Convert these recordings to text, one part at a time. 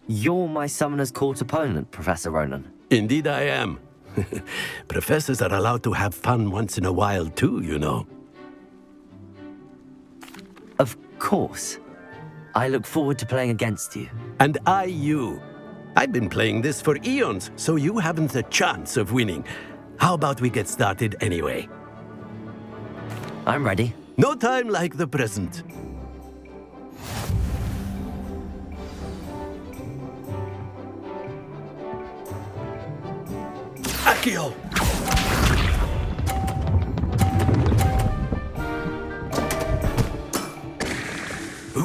You're my Summoner's Court opponent, Professor Ronan. Indeed I am. Professors are allowed to have fun once in a while too, you know. Of course. I look forward to playing against you. And I you. I've been playing this for eons, so you haven't a chance of winning. How about we get started anyway? I'm ready. No time like the present. Accio!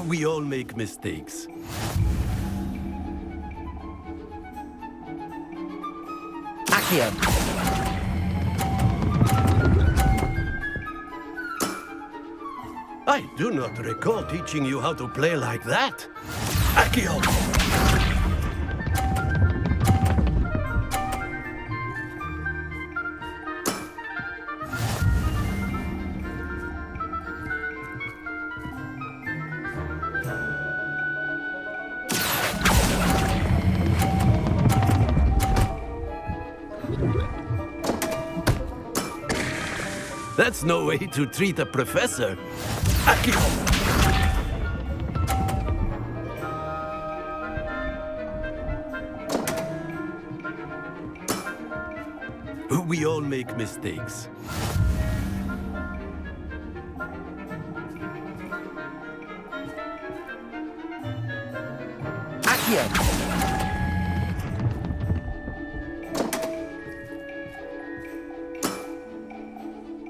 We all make mistakes. Accio! I do not recall teaching you how to play like that. Accio! That's no way to treat a professor. Accio! We all make mistakes. Accio!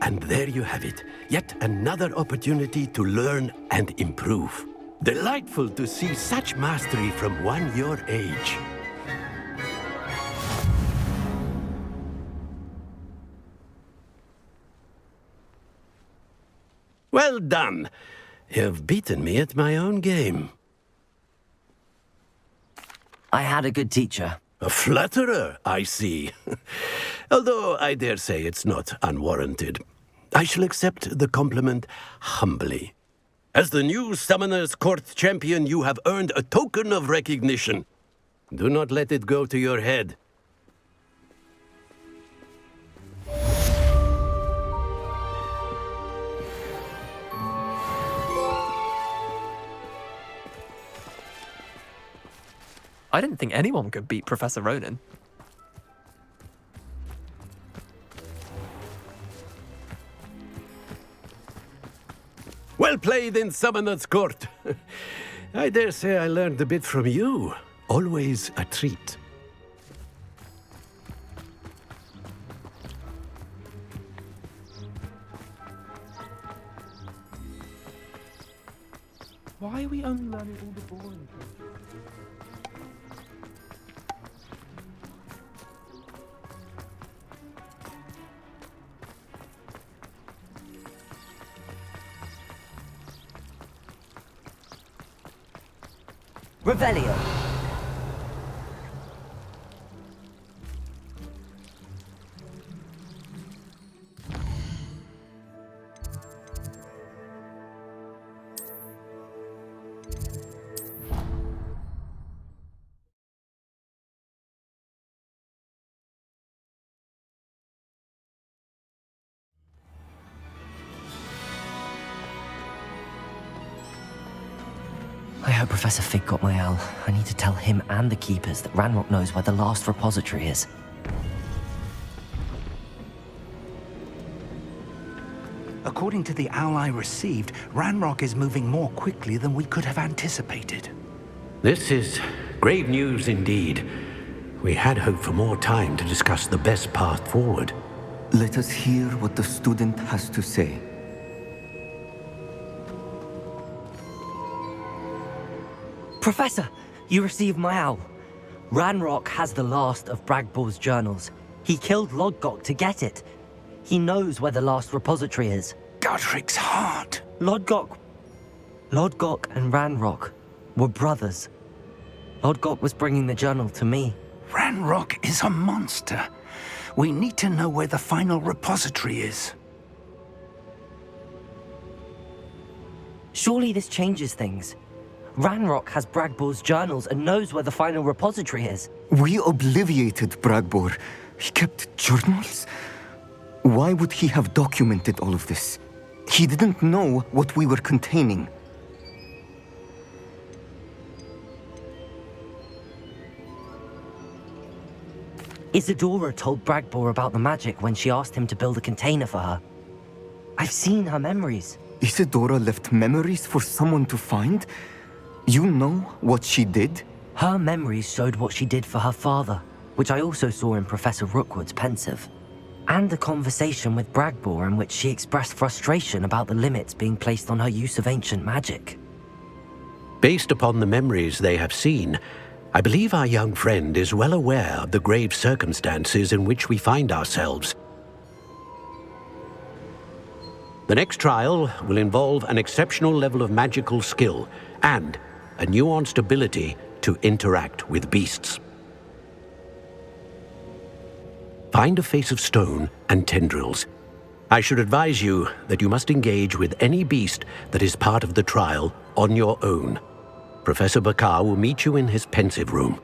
And there you have it. Yet another opportunity to learn and improve. Delightful to see such mastery from one your age. Well done. You've beaten me at my own game. I had a good teacher. A flatterer, I see. Although I dare say it's not unwarranted. I shall accept the compliment humbly. As the new Summoner's Court champion, you have earned a token of recognition. Do not let it go to your head. I didn't think anyone could beat Professor Ronan. Well played in Summoner's Court. I dare say I learned a bit from you. Always a treat. Why are we only learning all the boring things? Revelio. I hope Professor Fig got my owl. I need to tell him and the Keepers that Ranrock knows where the last repository is. According to the owl I received, Ranrock is moving more quickly than we could have anticipated. This is grave news indeed. We had hoped for more time to discuss the best path forward. Let us hear what the student has to say. Professor, you received my owl. Ranrock has the last of Bragbor's journals. He killed Lodgok to get it. He knows where the last repository is. Godric's heart. Lodgok and Ranrock were brothers. Lodgok was bringing the journal to me. Ranrock is a monster. We need to know where the final repository is. Surely this changes things. Ranrock has Bragbor's journals and knows where the final repository is. We obliviated Bragbor. He kept journals? Why would he have documented all of this? He didn't know what we were containing. Isadora told Bragbor about the magic when she asked him to build a container for her. I've seen her memories. Isadora left memories for someone to find? You know what she did? Her memories showed what she did for her father, which I also saw in Professor Rookwood's pensive. And a conversation with Bragbor in which she expressed frustration about the limits being placed on her use of ancient magic. Based upon the memories they have seen, I believe our young friend is well aware of the grave circumstances in which we find ourselves. The next trial will involve an exceptional level of magical skill and a nuanced ability to interact with beasts. Find a face of stone and tendrils. I should advise you that you must engage with any beast that is part of the trial on your own. Professor Bakar will meet you in his pensive room.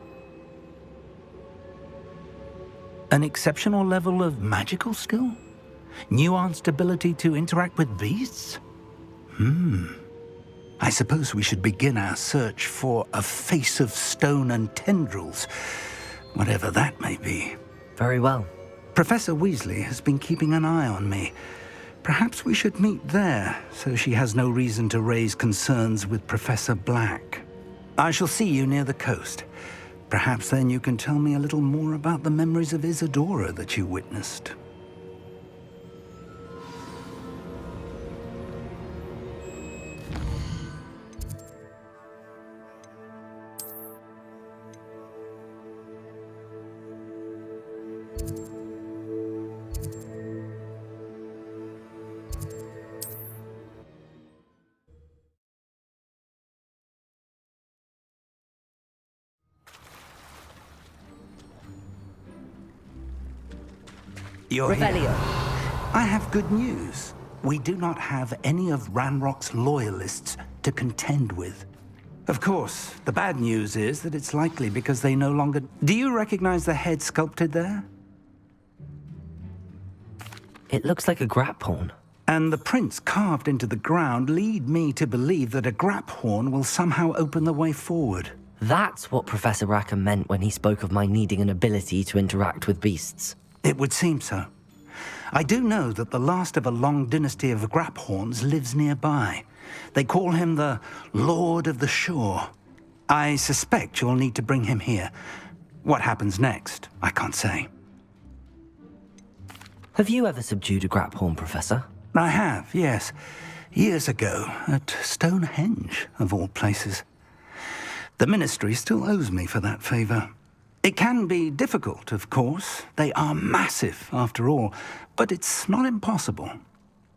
An exceptional level of magical skill? Nuanced ability to interact with beasts? I suppose we should begin our search for a face of stone and tendrils, whatever that may be. Very well. Professor Weasley has been keeping an eye on me. Perhaps we should meet there, so she has no reason to raise concerns with Professor Black. I shall see you near the coast. Perhaps then you can tell me a little more about the memories of Isadora that you witnessed. You're here. Revelio. I have good news. We do not have any of Ranrock's loyalists to contend with. Of course, the bad news is that it's likely because they no longer... Do you recognize the head sculpted there? It looks like a graphorn. And the prints carved into the ground lead me to believe that a graphorn will somehow open the way forward. That's what Professor Rackham meant when he spoke of my needing an ability to interact with beasts. It would seem so. I do know that the last of a long dynasty of graphorns lives nearby. They call him the Lord of the Shore. I suspect you'll need to bring him here. What happens next, I can't say. Have you ever subdued a graphorn, Professor? I have, yes. Years ago, at Stonehenge, of all places. The Ministry still owes me for that favor. It can be difficult, of course. They are massive, after all, but it's not impossible.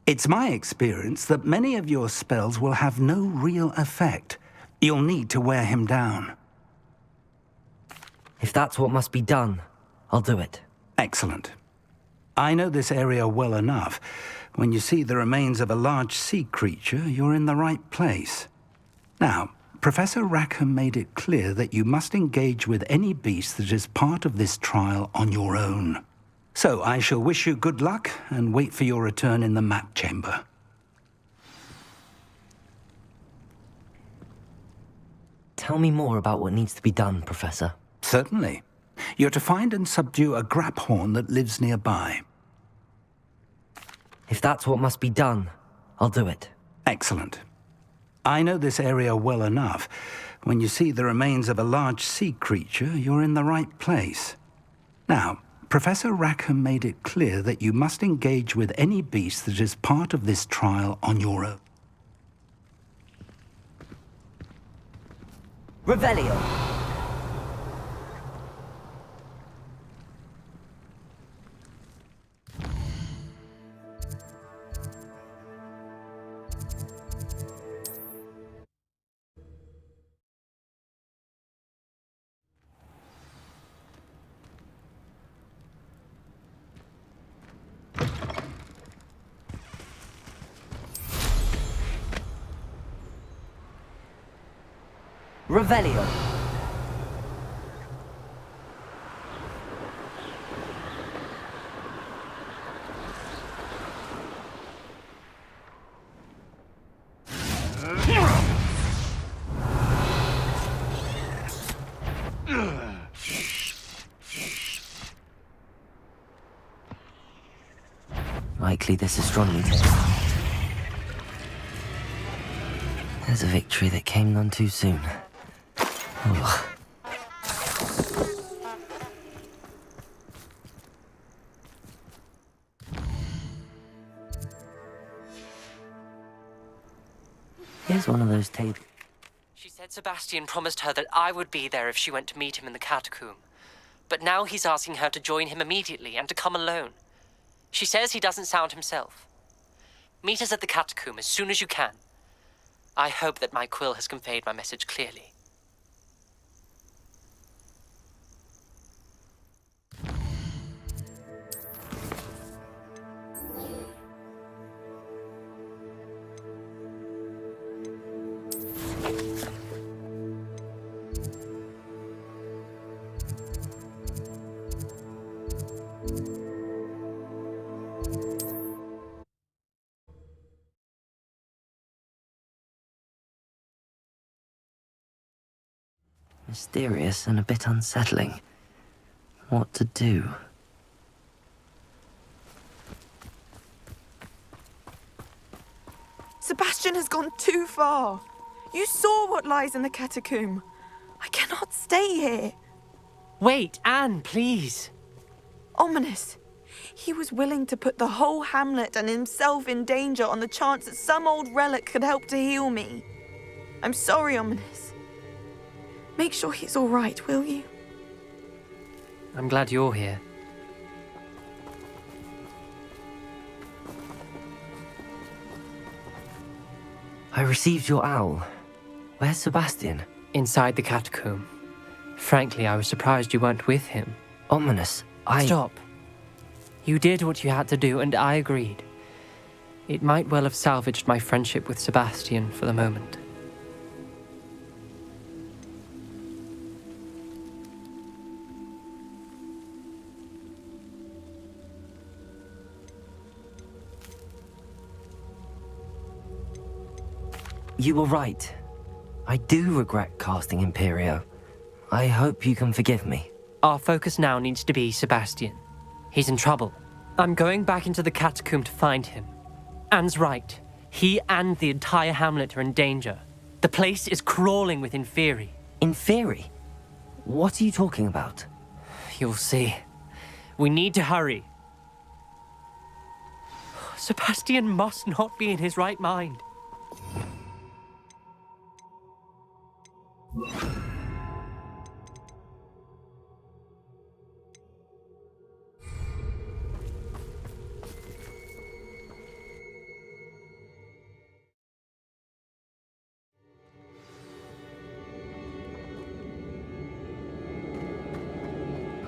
It's my experience that many of your spells will have no real effect. You'll need to wear him down. If that's what must be done, I'll do it. Excellent. I know this area well enough. When you see the remains of a large sea creature, you're in the right place. Now, Professor Rackham made it clear that you must engage with any beast that is part of this trial on your own. So I shall wish you good luck and wait for your return in the map chamber. Tell me more about what needs to be done, Professor. Certainly. You're to find and subdue a graphorn that lives nearby. If that's what must be done, I'll do it. Excellent. I know this area well enough. When you see the remains of a large sea creature, you're in the right place. Now, Professor Rackham made it clear that you must engage with any beast that is part of this trial on your own. Revelio. Revelio. Likely this astronomy test. There's a victory that came none too soon. Ugh. Here's one of those tables. She said Sebastian promised her that I would be there if she went to meet him in the catacomb. But now he's asking her to join him immediately and to come alone. She says he doesn't sound himself. Meet us at the catacomb as soon as you can. I hope that my quill has conveyed my message clearly. Mysterious and a bit unsettling. What to do? Sebastian has gone too far. You saw what lies in the catacomb. I cannot stay here. Wait, Anne, please. Ominous. He was willing to put the whole hamlet and himself in danger on the chance that some old relic could help to heal me. I'm sorry, Ominous. Make sure he's all right, will you? I'm glad you're here. I received your owl. Where's Sebastian? Inside the catacomb. Frankly, I was surprised you weren't with him. Ominous, Stop. You did what you had to do, and I agreed. It might well have salvaged my friendship with Sebastian for the moment. You were right. I do regret casting Imperio. I hope you can forgive me. Our focus now needs to be Sebastian. He's in trouble. I'm going back into the catacomb to find him. Anne's right. He and the entire hamlet are in danger. The place is crawling with Inferi. Inferi? What are you talking about? You'll see. We need to hurry. Sebastian must not be in his right mind.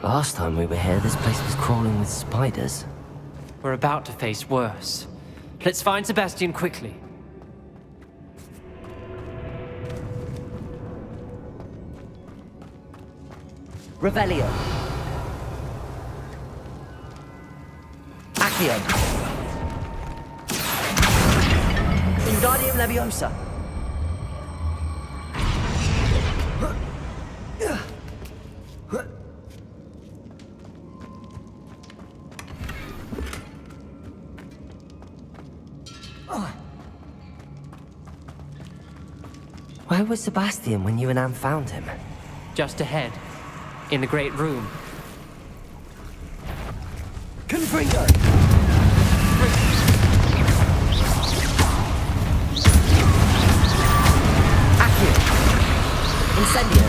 Last time we were here, this place was crawling with spiders. We're about to face worse. Let's find Sebastian quickly. Revelio. Accio. Wingardium Leviosa. Where was Sebastian when you and Anne found him? Just ahead. In the great room. Confringo! Accio! Incendio!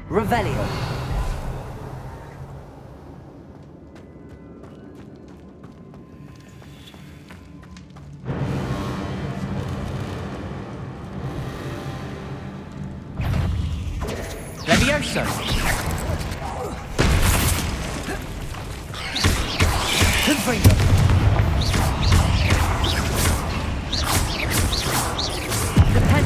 Revelio! Levioso! Confringo! The pen...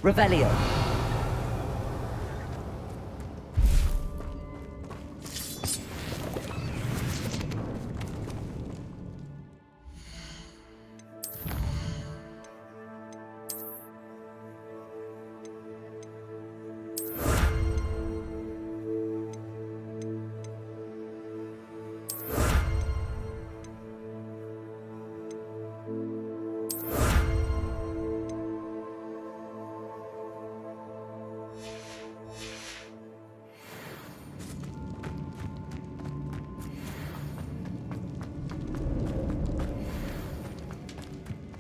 Revelio.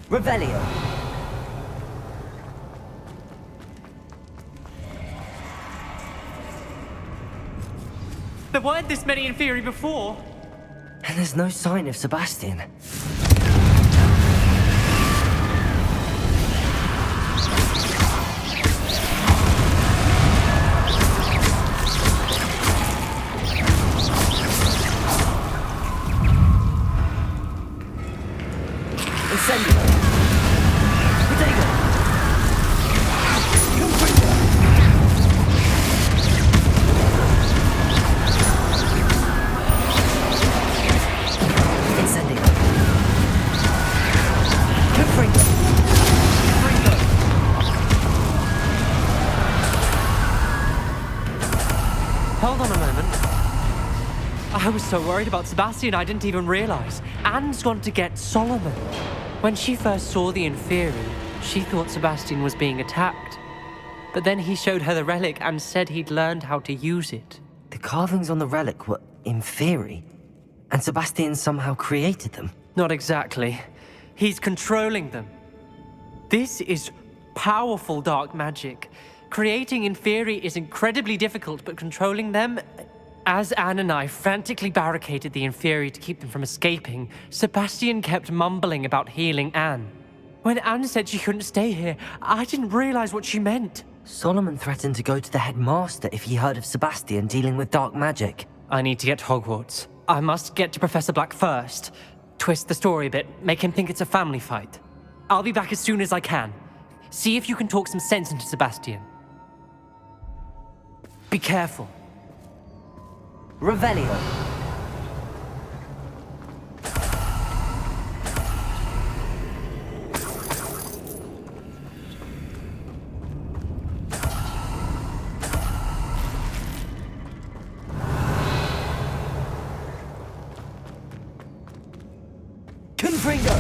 Revelio. There weren't this many Inferi before. And there's no sign of Sebastian. Incendio. Potato. Confringo. Incendio. Confringo. Confringo. Hold on a moment. I was so worried about Sebastian I didn't even realize. Anne's gone to get Solomon. When she first saw the Inferi, she thought Sebastian was being attacked. But then he showed her the relic and said he'd learned how to use it. The carvings on the relic were Inferi, and Sebastian somehow created them. Not exactly. He's controlling them. This is powerful dark magic. Creating Inferi is incredibly difficult, but controlling them... As Anne and I frantically barricaded the Inferi to keep them from escaping, Sebastian kept mumbling about healing Anne. When Anne said she couldn't stay here, I didn't realize what she meant. Solomon threatened to go to the headmaster if he heard of Sebastian dealing with dark magic. I need to get to Hogwarts. I must get to Professor Black first. Twist the story a bit, make him think it's a family fight. I'll be back as soon as I can. See if you can talk some sense into Sebastian. Be careful. Revelio. Confringo.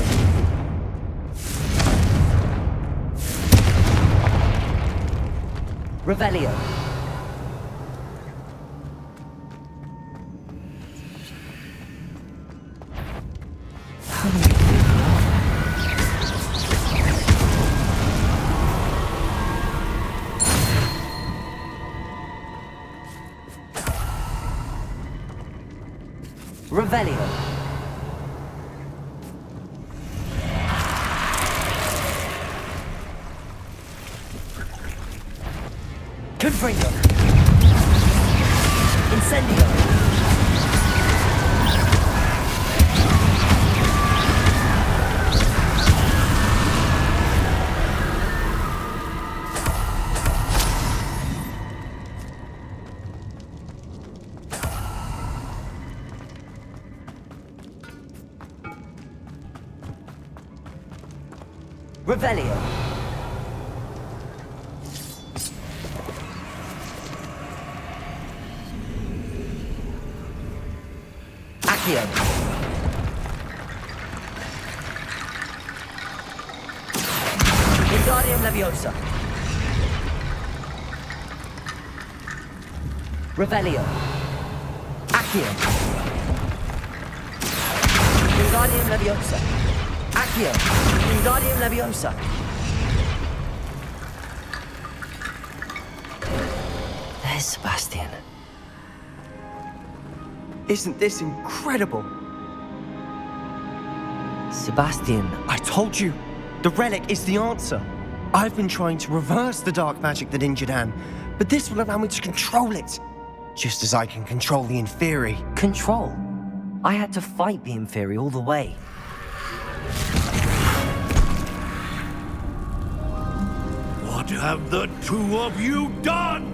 Revelio. Revelio. Confringo. Incendio. Revelio. Accio. Wingardium Leviosa. Revelio. Accio. Wingardium Leviosa. Accio. Wingardium Leviosa. There's Sebastian. Isn't this incredible? Sebastian. I told you, the relic is the answer. I've been trying to reverse the dark magic that injured Anne, but this will allow me to control it. Just as I can control the Inferi. Control? I had to fight the Inferi all the way. What have the two of you done?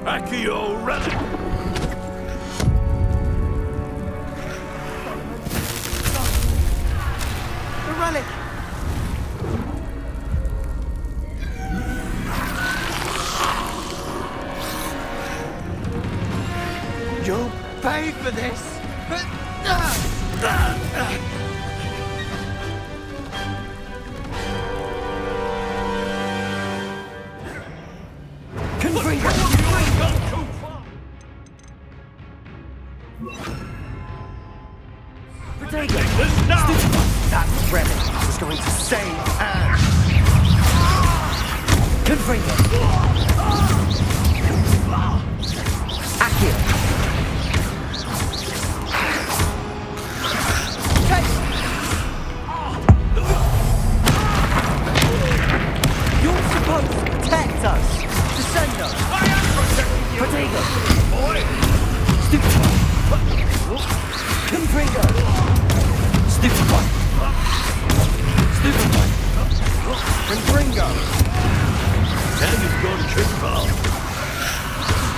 Accio Relic! The relic! You'll pay for this! That relic was going to save Anne! Confringo! Accio! You're supposed to protect us! Descendo! I am protecting you! Protego! Boy! Stupefy! Confringo! Stupefy! Stupefy! Confringo! Now you've gone too far.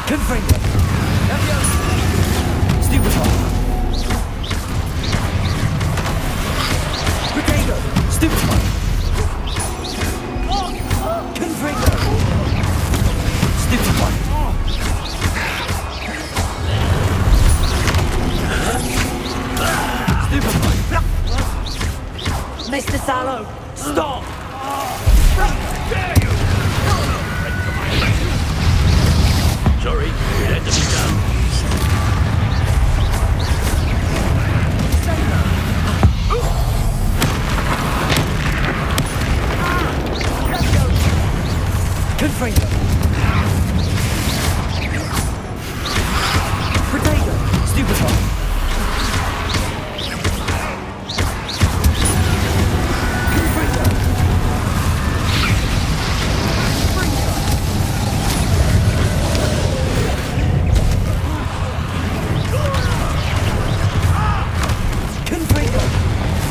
Confringo! Stupefy! Protego! Stupefy! Confringo! Stupefy! Mr. Sallow, stop! Dare you! Sorry, it had to be done. Confringo! Protego! Stupefy!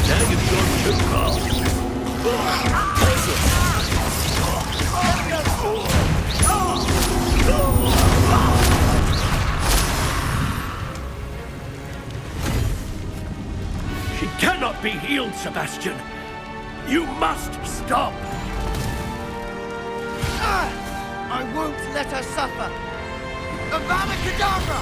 Now you've gone too far. She cannot be healed, Sebastian. You must stop. I won't let her suffer! Avada Kedavra!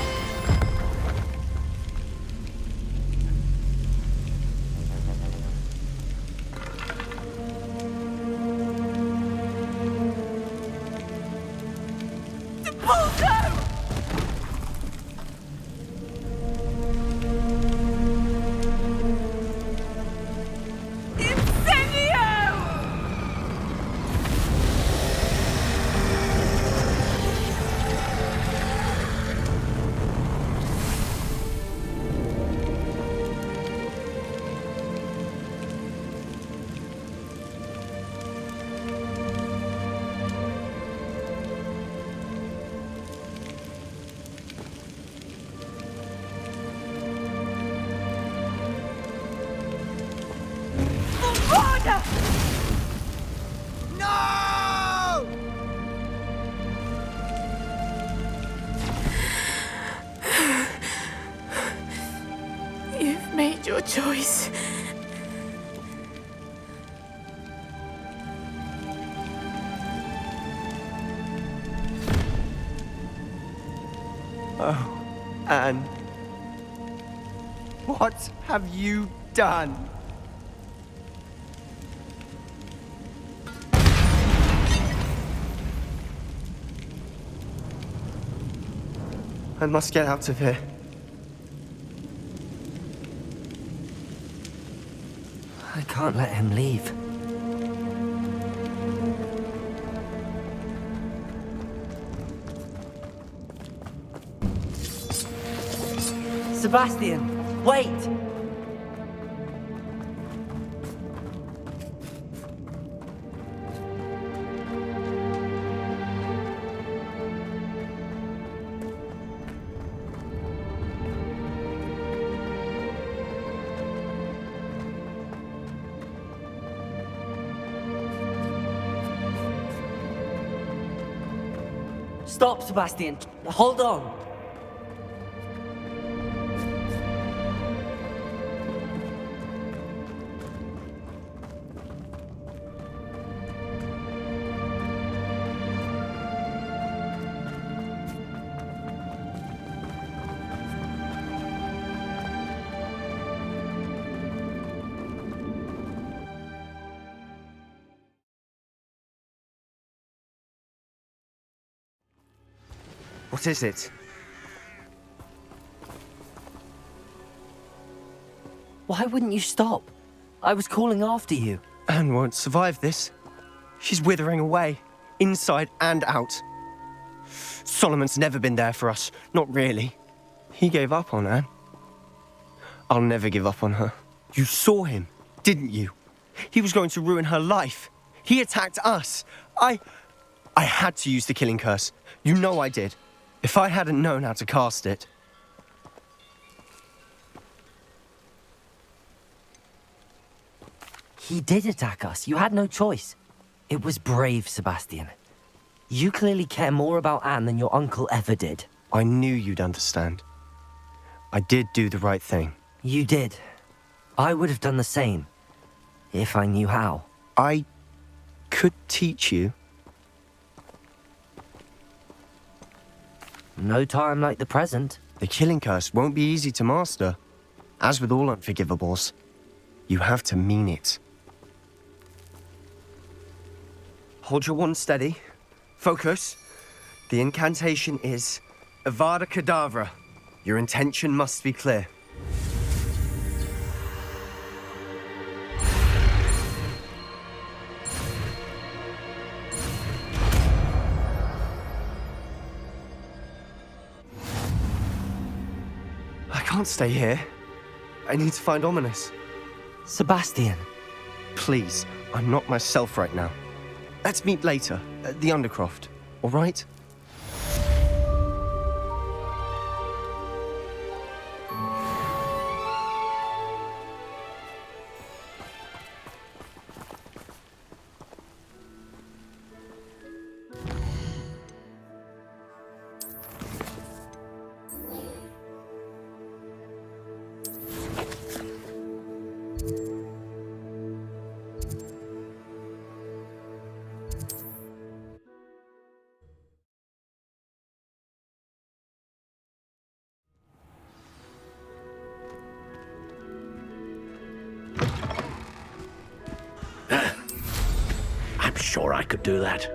No! You've made your choice. Oh, Anne. What have you done? I must get out of here. I can't let him leave. Sebastian, wait! Stop, Sebastian. Hold on. What is it? Why wouldn't you stop? I was calling after you. Anne won't survive this. She's withering away, inside and out. Solomon's never been there for us, not really. He gave up on Anne. I'll never give up on her. You saw him, didn't you? He was going to ruin her life. He attacked us. I had to use the killing curse. You know I did. If I hadn't known how to cast it... He did attack us. You had no choice. It was brave, Sebastian. You clearly care more about Anne than your uncle ever did. I knew you'd understand. I did do the right thing. You did. I would have done the same, if I knew how. I could teach you. No time like the present. The killing curse won't be easy to master. As with all unforgivables, you have to mean it. Hold your wand steady. Focus. The incantation is Avada Kedavra. Your intention must be clear. I can't stay here. I need to find Ominous. Sebastian. Please, I'm not myself right now. Let's meet later, at the Undercroft, all right? I'm sure I could do that.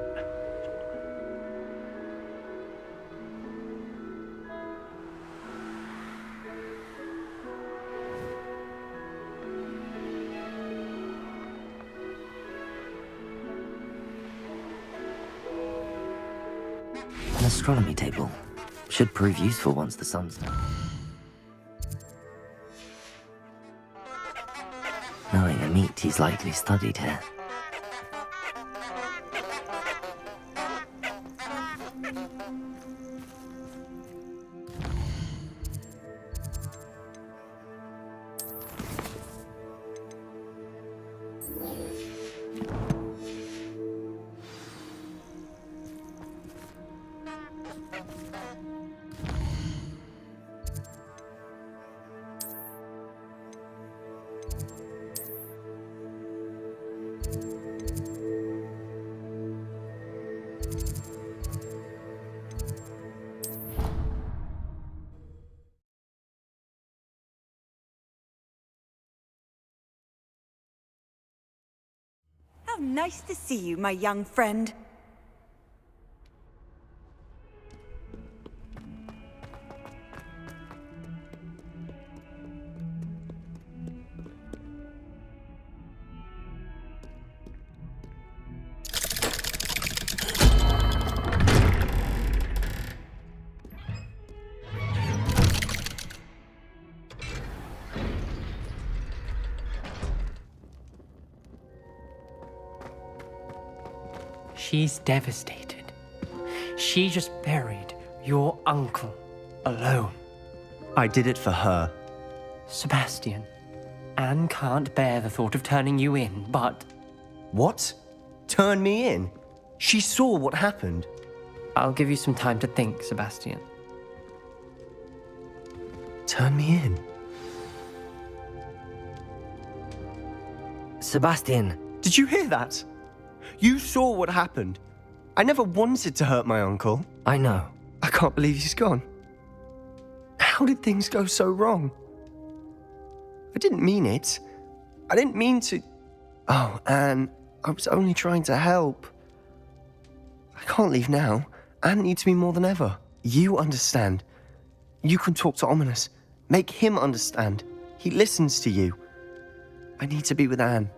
An astronomy table. Should prove useful once the sun's down. Knowing Amit, he's likely studied here. How nice to see you, my young friend. She's devastated. She just buried your uncle alone. I did it for her. Sebastian, Anne can't bear the thought of turning you in, but... What? Turn me in? She saw what happened. I'll give you some time to think, Sebastian. Turn me in. Sebastian, Did you hear that? You saw what happened. I never wanted to hurt my uncle. I know. I can't believe he's gone. How did things go so wrong? I didn't mean it. I didn't mean to... Oh, Anne, I was only trying to help. I can't leave now. Anne needs me more than ever. You understand. You can talk to Ominous. Make him understand. He listens to you. I need to be with Anne.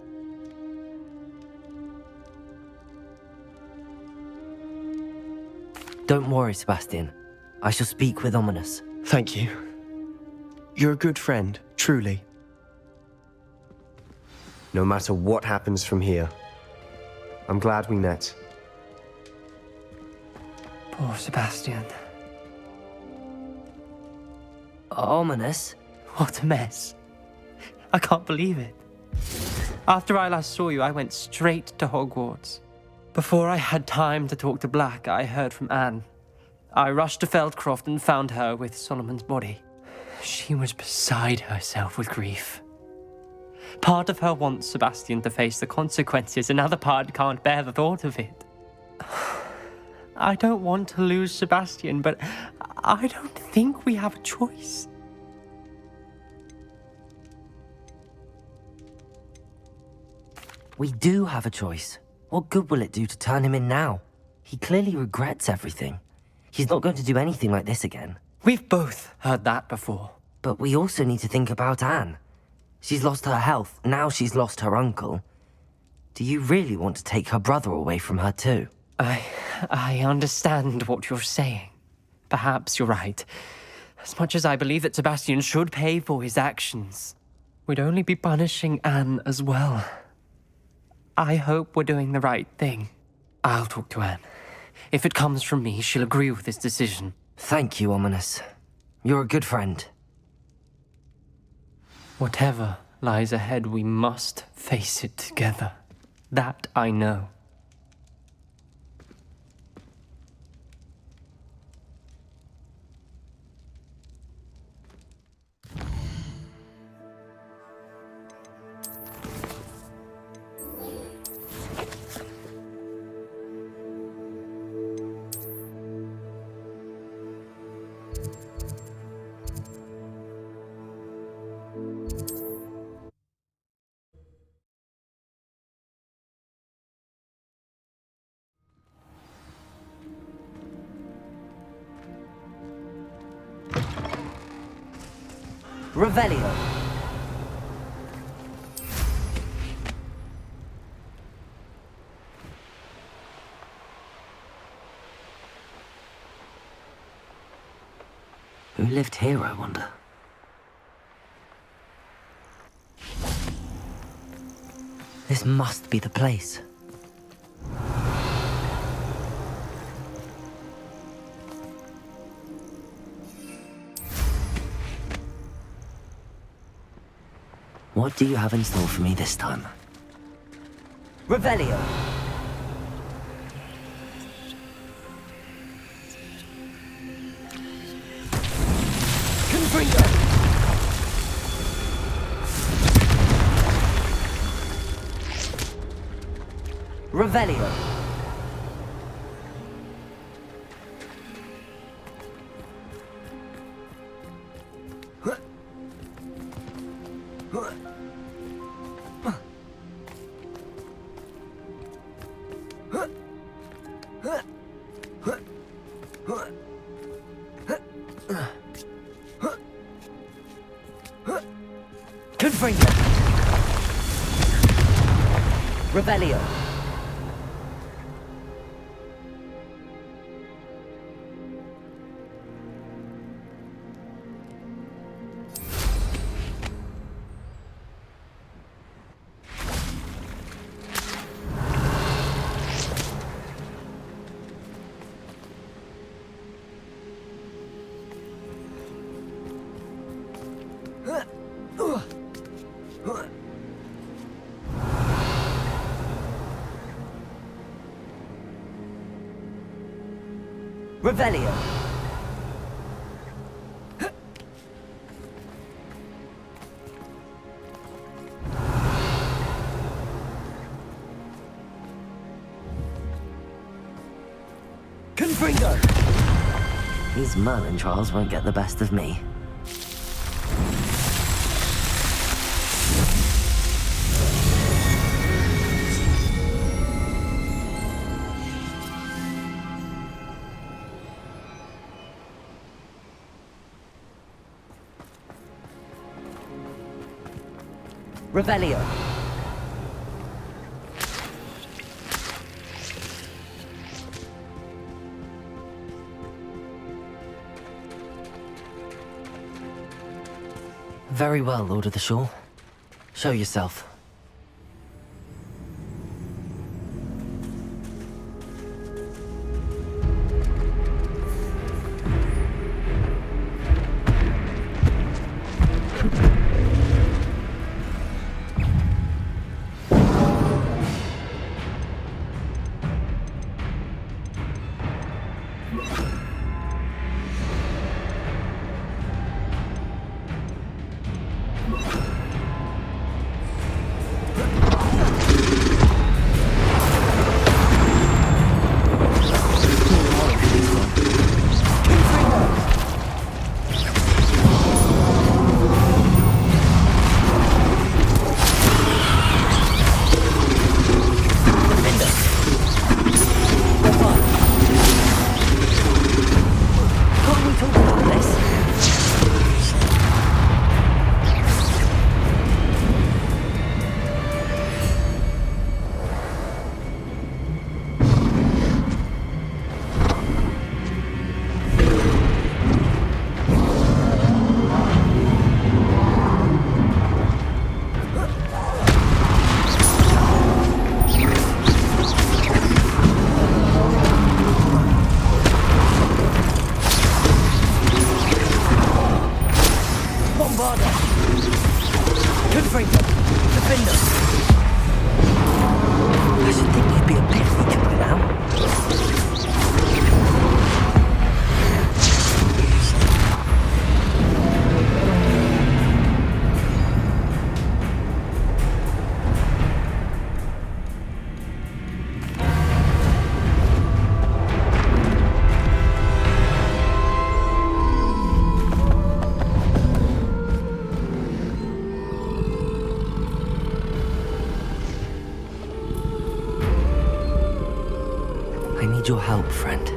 Don't worry, Sebastian. I shall speak with Ominous. Thank you. You're a good friend, truly. No matter what happens from here, I'm glad we met. Poor Sebastian. Ominous? What a mess. I can't believe it. After I last saw you, I went straight to Hogwarts. Before I had time to talk to Black, I heard from Anne. I rushed to Feldcroft and found her with Solomon's body. She was beside herself with grief. Part of her wants Sebastian to face the consequences, another part can't bear the thought of it. I don't want to lose Sebastian, but I don't think we have a choice. We do have a choice. What good will it do to turn him in now? He clearly regrets everything. He's not going to do anything like this again. We've both heard that before. But we also need to think about Anne. She's lost her health, now she's lost her uncle. Do you really want to take her brother away from her too? I understand what you're saying. Perhaps you're right. As much as I believe that Sebastian should pay for his actions, we'd only be punishing Anne as well. I hope we're doing the right thing. I'll talk to Anne. If it comes from me, she'll agree with this decision. Thank you, Ominous. You're a good friend. Whatever lies ahead, we must face it together. That I know. Revelio. Who lived here, I wonder? This must be the place. What do you have in store for me this time? Revelio! Confringo! Revelio! Confringo! Revelio! Revelio. Confringo! These Merlin trials won't get the best of me. Revelio. Very well, Lord of the Shore. Show yourself. I need your help, friend.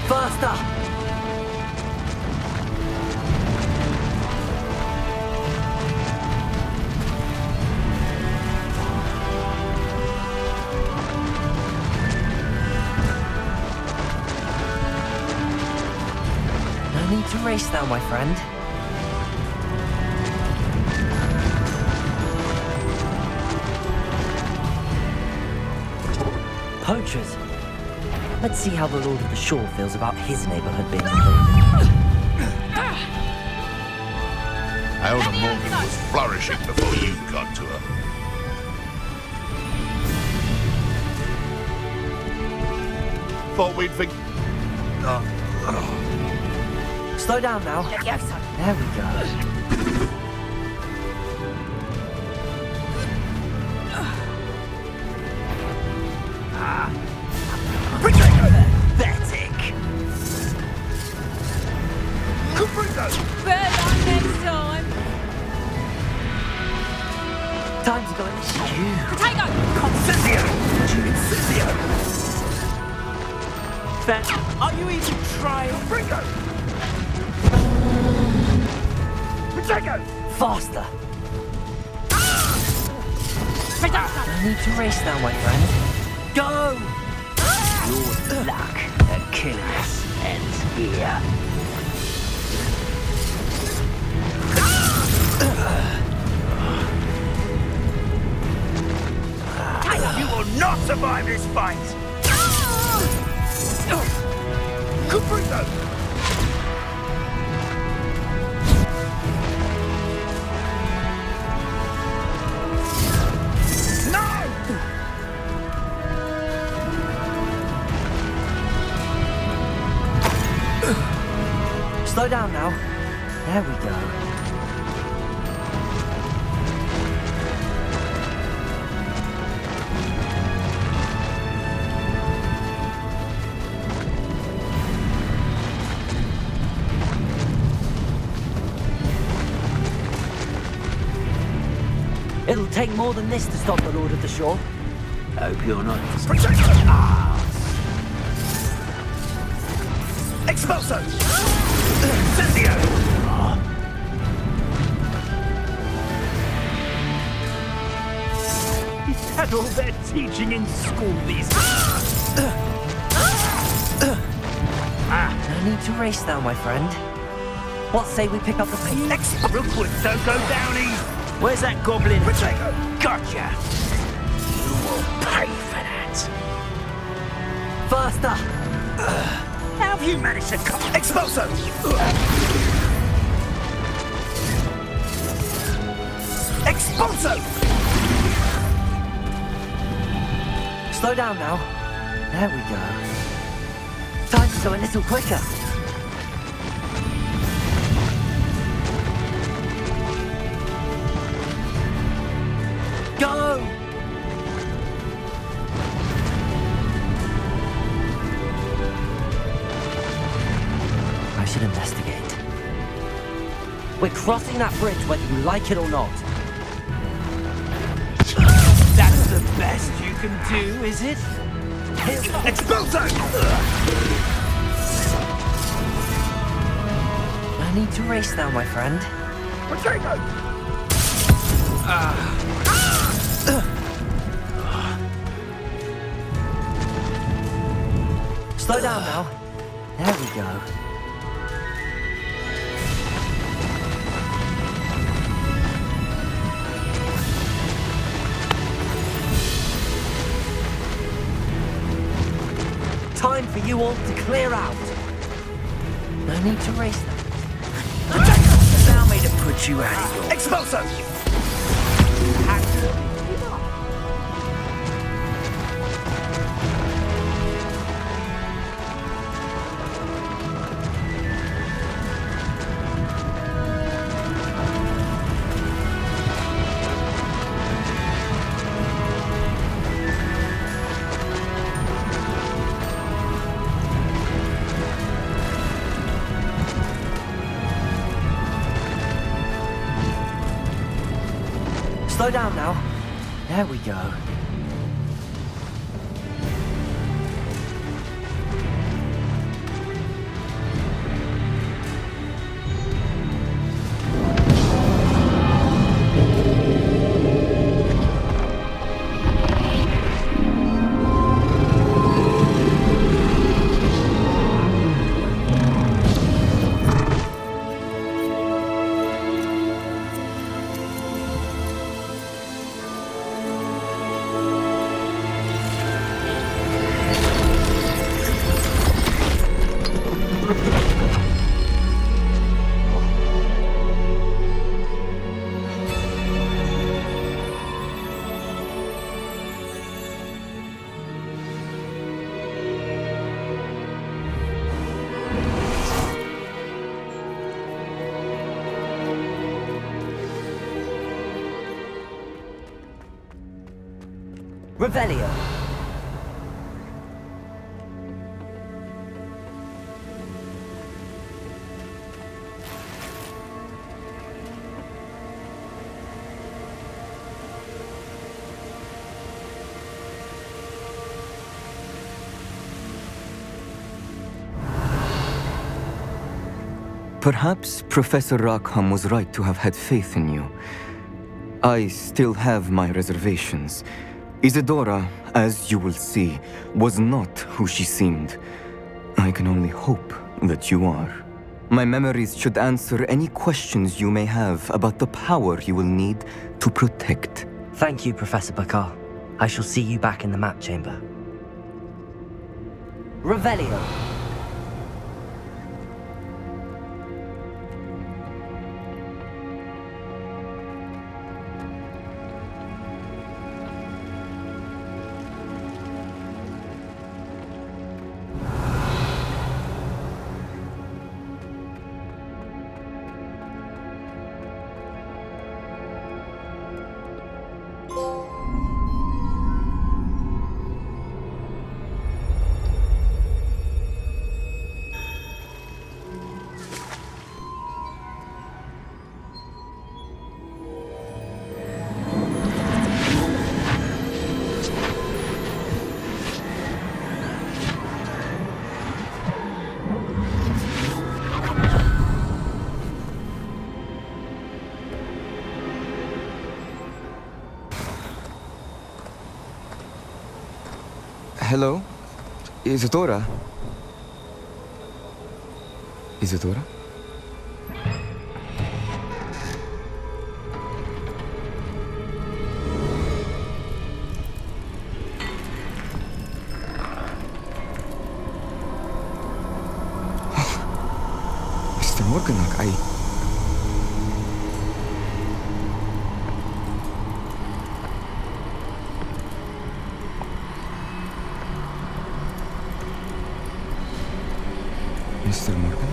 Faster! No need to race now, my friend. Poachers. Let's see how the Lord of the Shore feels about his neighborhood being invaded. Elder Morgan was flourishing before you got to her. Thought we'd think... Slow down now. There we go. Pathetic. Time to go in the stew. Potato! Concizio! Incizio! Are you even trying? Ringo! Protego! Faster! I need to race now, my friend. Go! Your luck at killing us ends here. You will not survive this fight! Caprito! Slow down now. There we go. It'll take more than this to stop the Lord of the Shore. Hope you're not... Expulso! Incendio! Is that all they're teaching in school these days? No need to race now, my friend. What say we pick up the pace? Real quick, don't go down easy. Where's that goblin? Protego! Gotcha! You will pay for that. Faster! How have you managed to come? Expulso! Expulso! Slow down now. There we go. Time to go a little quicker. Go! I should investigate. We're crossing that bridge whether you like it or not. That's the best you can do, is it? Expulso! I need to race now, my friend. Protego! Slow down now. There we go. Time for you all to clear out. No need to race them. Allow me to put you out of your... Expulso! Slow down now. There we go. Revelio. Perhaps Professor Rackham was right to have had faith in you. I still have my reservations. Isadora, as you will see, was not who she seemed. I can only hope that you are. My memories should answer any questions you may have about the power you will need to protect. Thank you, Professor Bakar. I shall see you back in the map chamber. Revelio. Hello? Isadora? Isadora? Mr. Morganach, Mr. Morgan?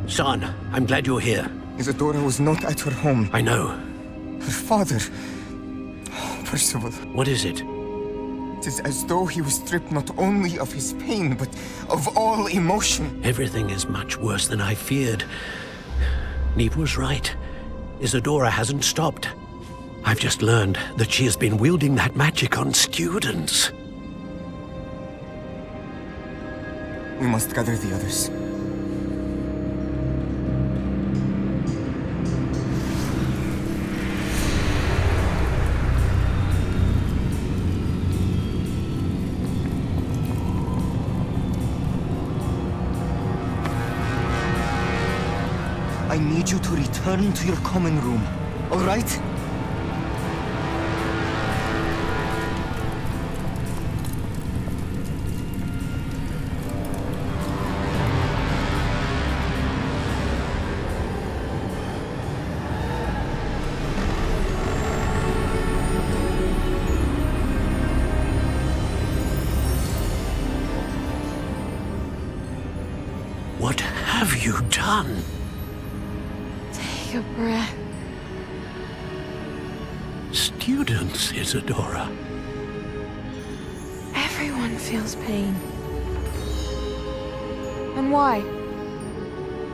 Son, I'm glad you're here. Isadora was not at her home. I know. Her father... Oh, Percival. What is it? It is as though he was stripped not only of his pain, but of all emotion. Everything is much worse than I feared. Neve was right. Isadora hasn't stopped. I've just learned that she has been wielding that magic on students. We must gather the others. I need you to return to your common room, all right? What have you done? Take a breath. Students, Isadora. Everyone feels pain. And why?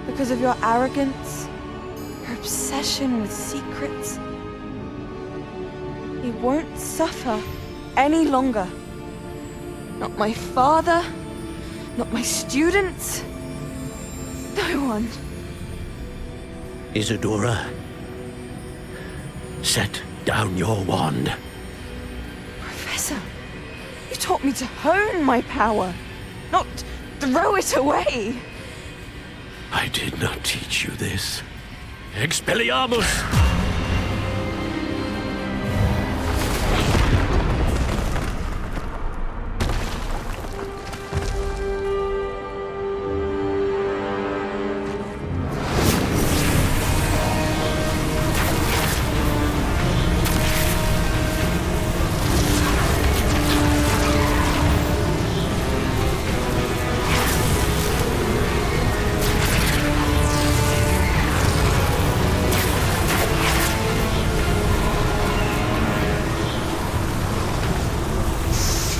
Because of your arrogance? Your obsession with secrets? He won't suffer any longer. Not my father, not my students, no one. Isadora, set down your wand. Professor, you taught me to hone my power, not throw it away. I did not teach you this. Expelliarmus!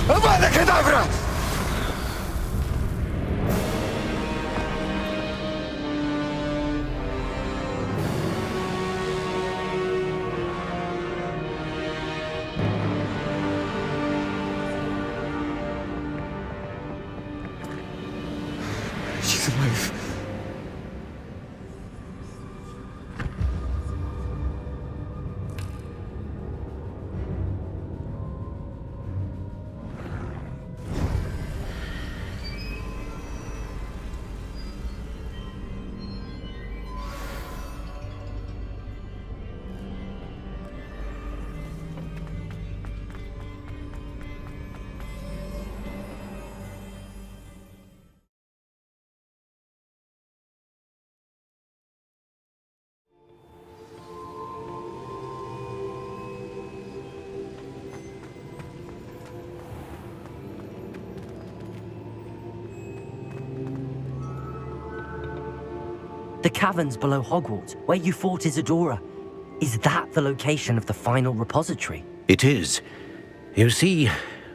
Avada Kedavra! alive. The caverns below Hogwarts, where you fought Isadora. Is that the location of the final repository? It is. You see,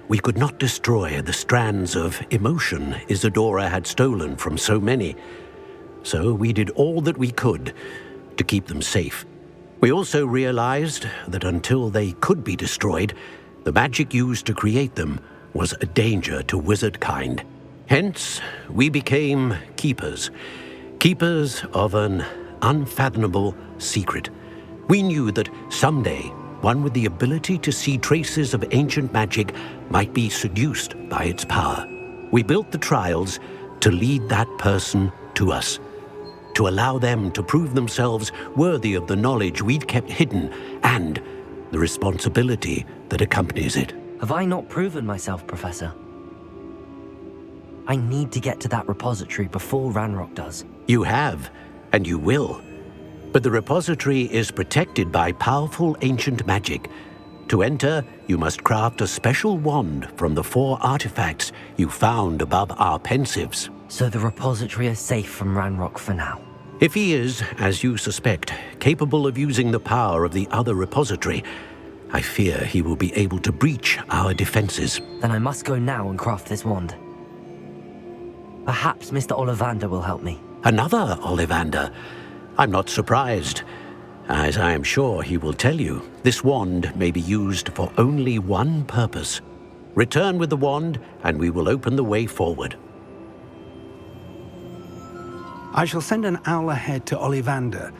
we could not destroy the strands of emotion Isadora had stolen from so many. So we did all that we could to keep them safe. We also realized that until they could be destroyed, the magic used to create them was a danger to wizard kind. Hence, we became keepers. Keepers of an unfathomable secret. We knew that someday, one with the ability to see traces of ancient magic might be seduced by its power. We built the trials to lead that person to us, to allow them to prove themselves worthy of the knowledge we'd kept hidden and the responsibility that accompanies it. Have I not proven myself, Professor? I need to get to that repository before Ranrock does. You have, and you will. But the repository is protected by powerful ancient magic. To enter, you must craft a special wand from the 4 artifacts you found above our pensives. So the repository is safe from Ranrock for now. If he is, as you suspect, capable of using the power of the other repository, I fear he will be able to breach our defenses. Then I must go now and craft this wand. Perhaps Mr. Ollivander will help me. Another Ollivander? I'm not surprised. As I am sure he will tell you, this wand may be used for only one purpose. Return with the wand, and we will open the way forward. I shall send an owl ahead to Ollivander.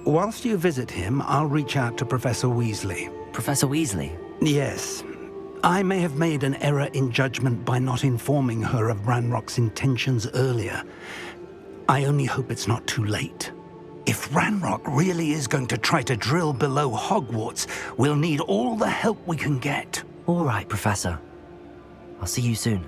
Whilst you visit him, I'll reach out to Professor Weasley. Professor Weasley? Yes. I may have made an error in judgment by not informing her of Ranrock's intentions earlier. I only hope it's not too late. If Ranrock really is going to try to drill below Hogwarts, we'll need all the help we can get. All right, Professor. I'll see you soon.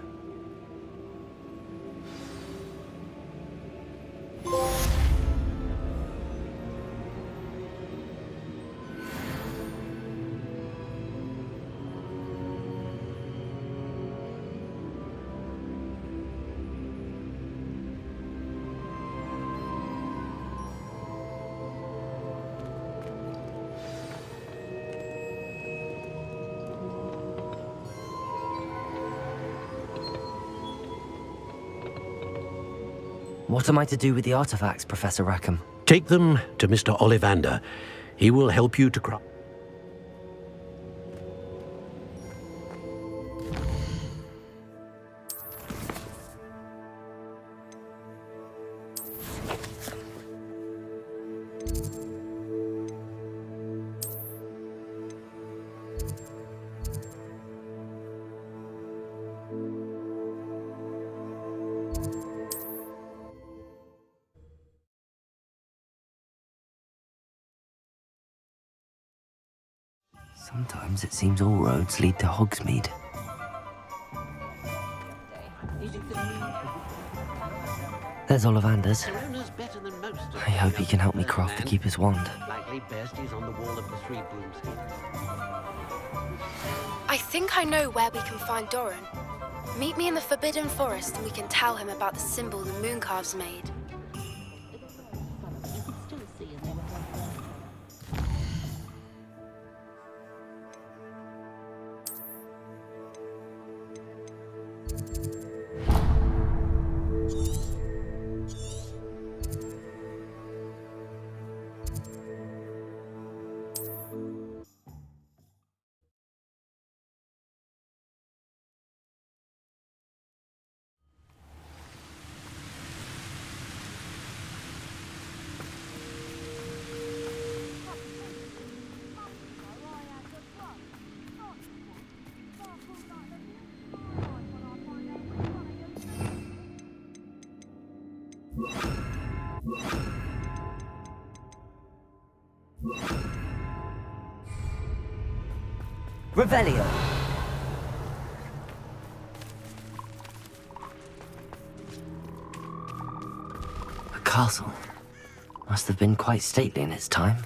What am I to do with the artifacts, Professor Rackham? Take them to Mr. Ollivander. He will help you to craft. Sometimes it seems all roads lead to Hogsmeade. There's Ollivander's. I hope he can help me craft the Keeper's wand. I think I know where we can find Doran. Meet me in the Forbidden Forest and we can tell him about the symbol the Mooncalves made. Revelio. A castle. Must have been quite stately in its time.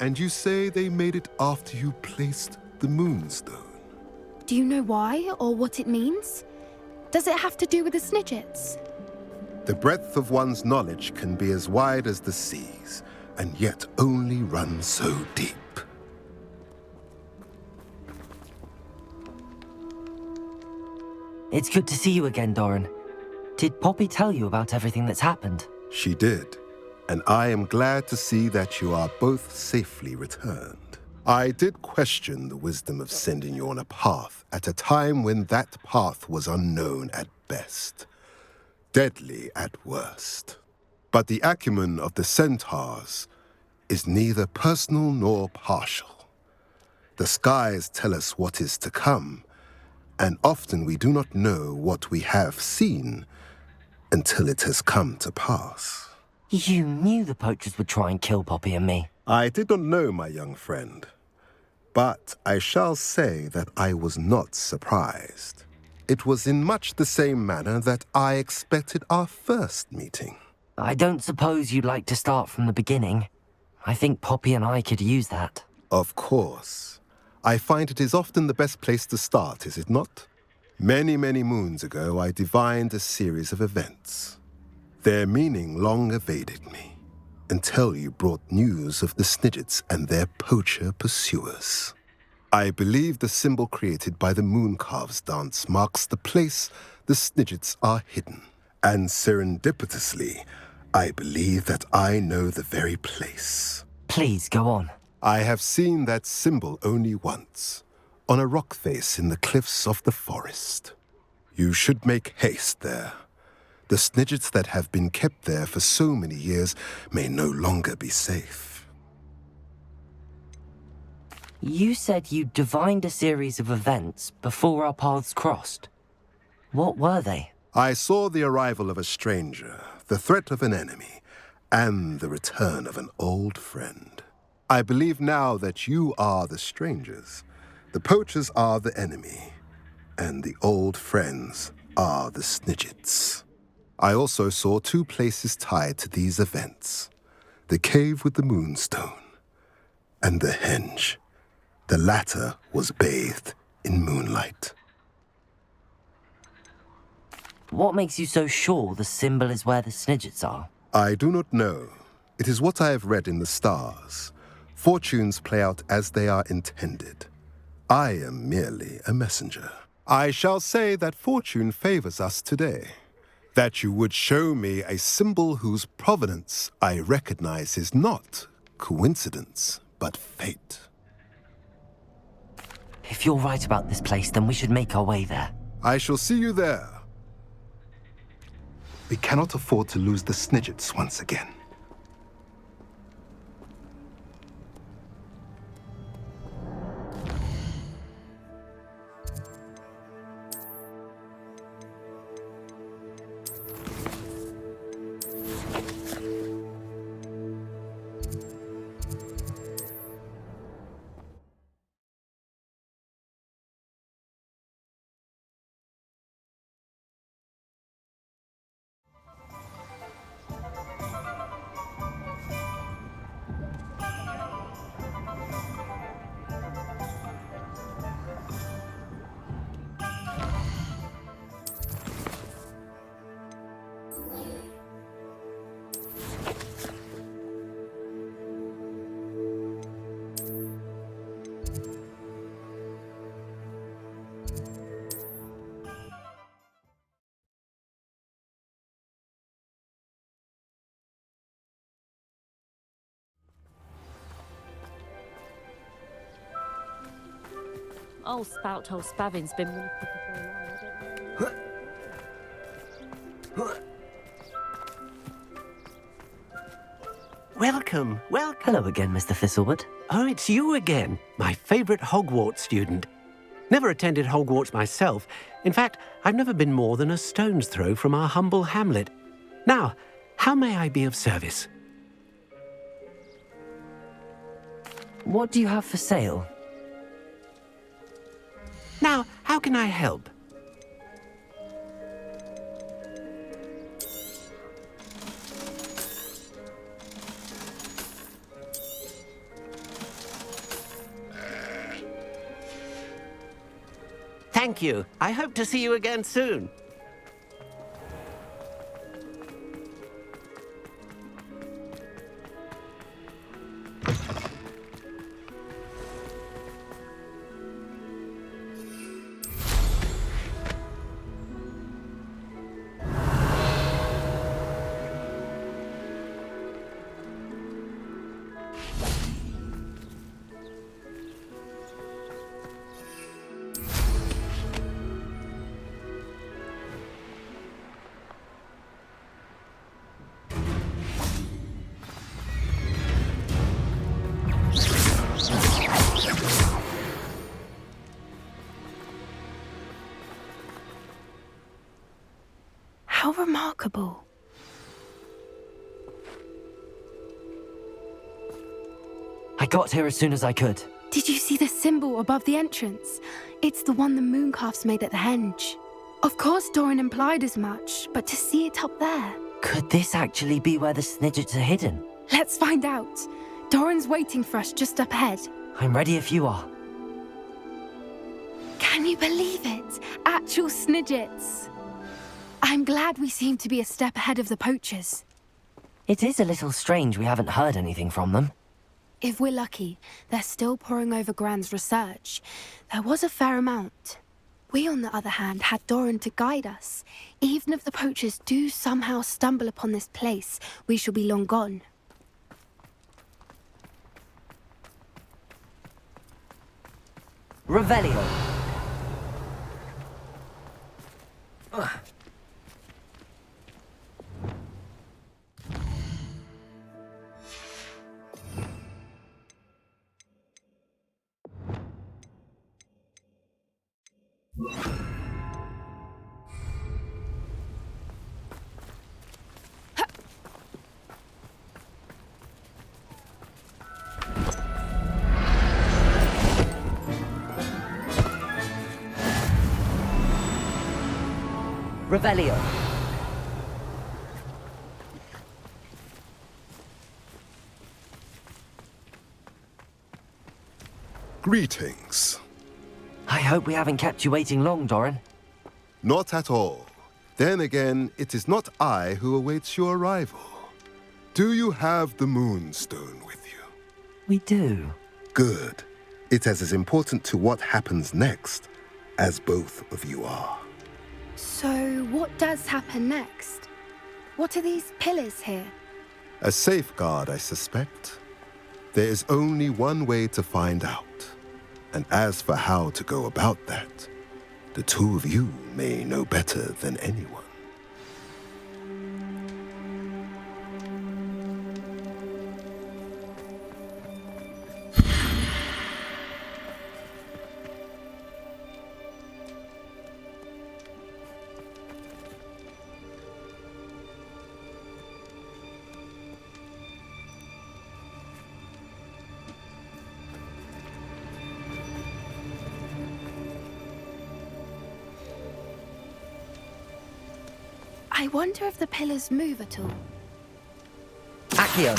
And you say they made it after you placed the Moonstone? Do you know why or what it means? Does it have to do with the Snidgets? The breadth of one's knowledge can be as wide as the seas, and yet only run so deep. It's good to see you again, Doran. Did Poppy tell you about everything that's happened? She did, and I am glad to see that you are both safely returned. I did question the wisdom of sending you on a path at a time when that path was unknown at best, deadly at worst. But the acumen of the centaurs is neither personal nor partial. The skies tell us what is to come, and often we do not know what we have seen until it has come to pass. You knew the poachers would try and kill Poppy and me. I did not know, my young friend, but I shall say that I was not surprised. It was in much the same manner that I expected our first meeting. I don't suppose you'd like to start from the beginning. I think Poppy and I could use that. Of course. I find it is often the best place to start, is it not? Many, many moons ago, I divined a series of events. Their meaning long evaded me, until you brought news of the Snidgets and their poacher pursuers. I believe the symbol created by the Mooncalves dance marks the place the Snidgets are hidden. And serendipitously, I believe that I know the very place. Please, go on. I have seen that symbol only once, on a rock face in the cliffs of the forest. You should make haste there. The Snidgets that have been kept there for so many years may no longer be safe. You said you divined a series of events before our paths crossed. What were they? I saw the arrival of a stranger, the threat of an enemy, and the return of an old friend. I believe now that you are the strangers, the poachers are the enemy, and the old friends are the Snidgets. I also saw two places tied to these events, the cave with the Moonstone and the henge. The latter was bathed in moonlight. What makes you so sure the symbol is where the Snidgets are? I do not know. It is what I have read in the stars. Fortunes play out as they are intended. I am merely a messenger. I shall say that fortune favors us today. That you would show me a symbol whose provenance I recognize is not coincidence, but fate. If you're right about this place, then we should make our way there. I shall see you there. We cannot afford to lose the Snidgets once again. Old spout-hole Spavin's been minister for so long, I don't know. Welcome, welcome. Hello again, Mr. Thistlewood. Oh, it's you again, my favorite Hogwarts student. Never attended Hogwarts myself. In fact, I've never been more than a stone's throw from our humble hamlet. Now, how may I be of service? What do you have for sale? Now, how can I help? Thank you. I hope to see you again soon. How remarkable. I got here as soon as I could. Did you see the symbol above the entrance? It's the one the mooncalves made at the henge. Of course Doran implied as much, but to see it up there... Could this actually be where the Snidgets are hidden? Let's find out. Doran's waiting for us just up ahead. I'm ready if you are. Can you believe it? Actual Snidgets. I'm glad we seem to be a step ahead of the poachers. It is a little strange we haven't heard anything from them. If we're lucky, they're still poring over Gran's research. There was a fair amount. We, on the other hand, had Doran to guide us. Even if the poachers do somehow stumble upon this place, we shall be long gone. Revelio. Revelio. Greetings. I hope we haven't kept you waiting long, Doran. Not at all. Then again, it is not I who awaits your arrival. Do you have the Moonstone with you? We do. Good. It is as important to what happens next as both of you are. So, what does happen next? What are these pillars here? A safeguard, I suspect. There is only one way to find out. And as for how to go about that, the two of you may know better than anyone. I wonder if the pillars move at all. Accio.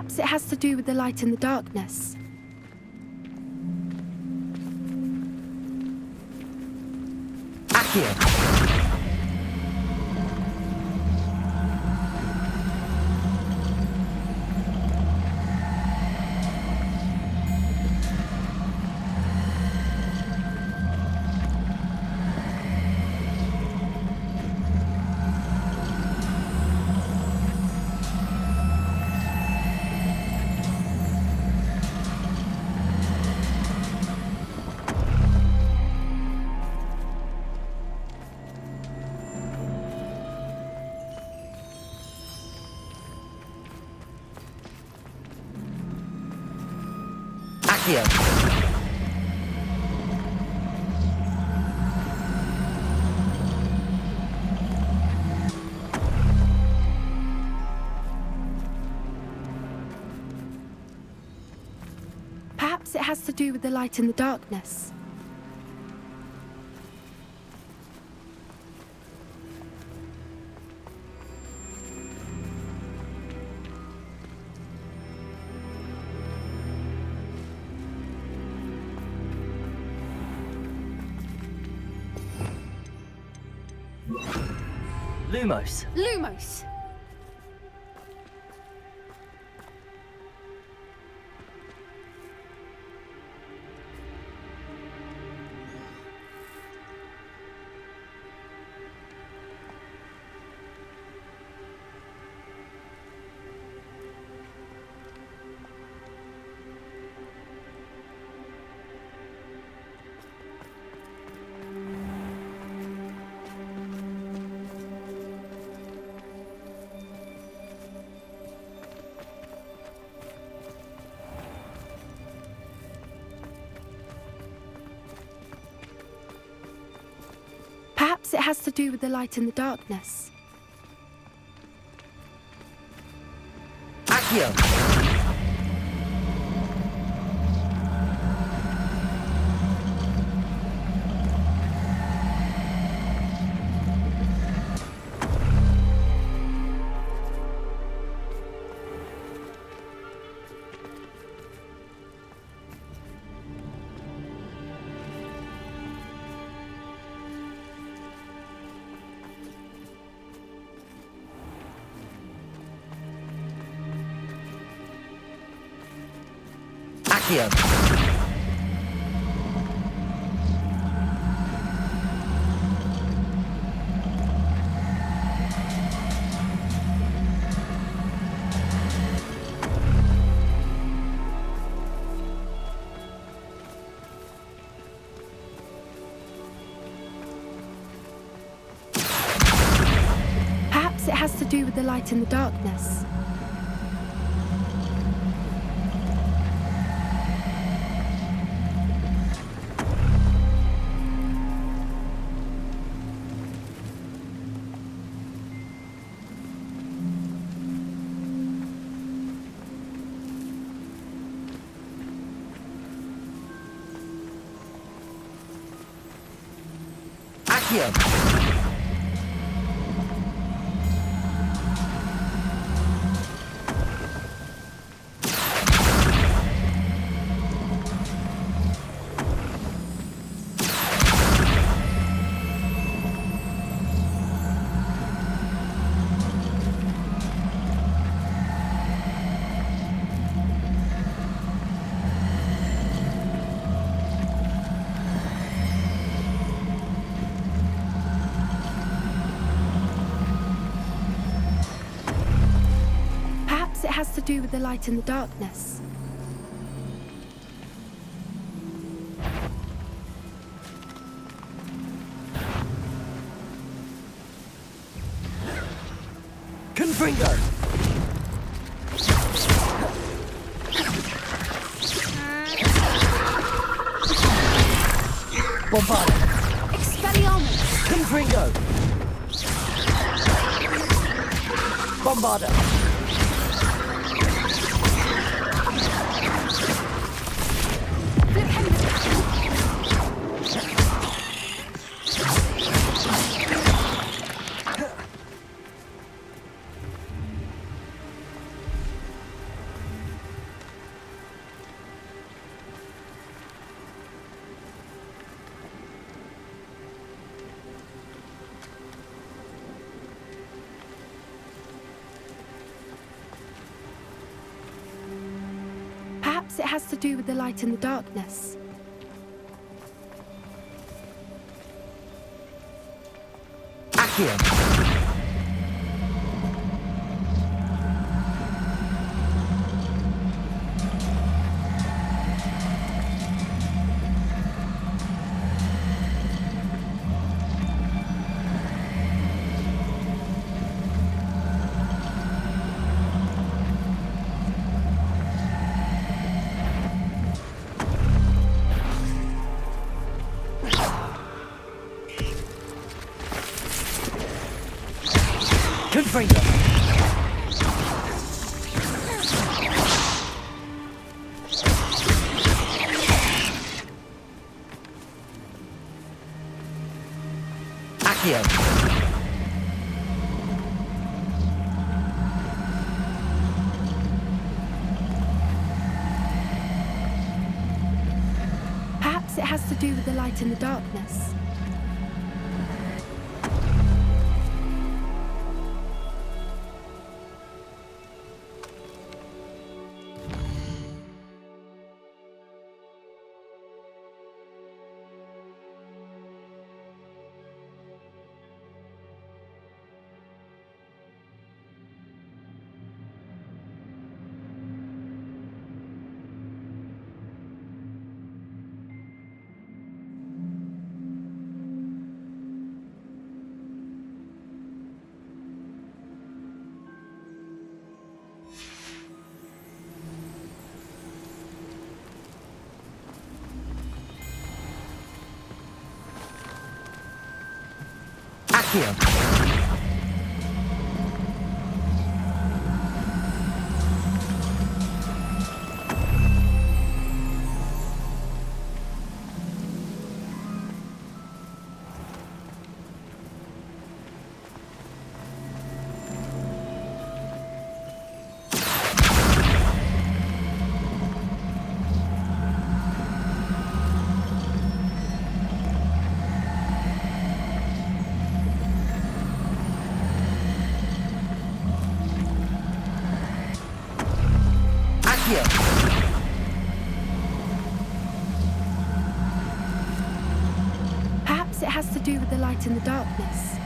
Perhaps it has to do with the light and the darkness. Accio! Accio! Perhaps it has to do with the light and the darkness. Lumos. Lumos! Perhaps it has to do with the light and the darkness. Accio! Accio! Perhaps it has to do with the light and the darkness. Accio! Perhaps it has to do with the light and the darkness. Confringo! Bombarda! Expelliarmus! Confringo! Bombarda! it has to do with the light and the darkness. Accio! Confringo! Accio! Perhaps it has to do with the light and the darkness. Accio! Perhaps it has to do with the light and the darkness.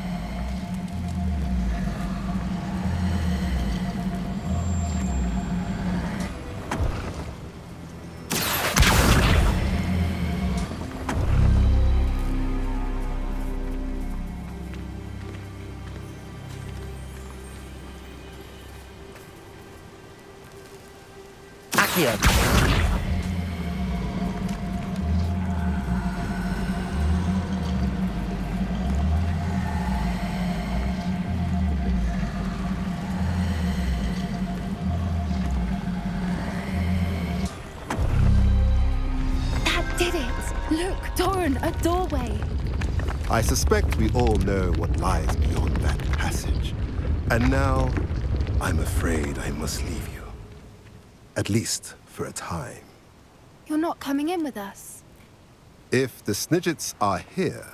Accio! Look, Doran, a doorway. I suspect we all know what lies beyond that passage. And now, I'm afraid I must leave you. At least for a time. You're not coming in with us. If the Snidgets are here,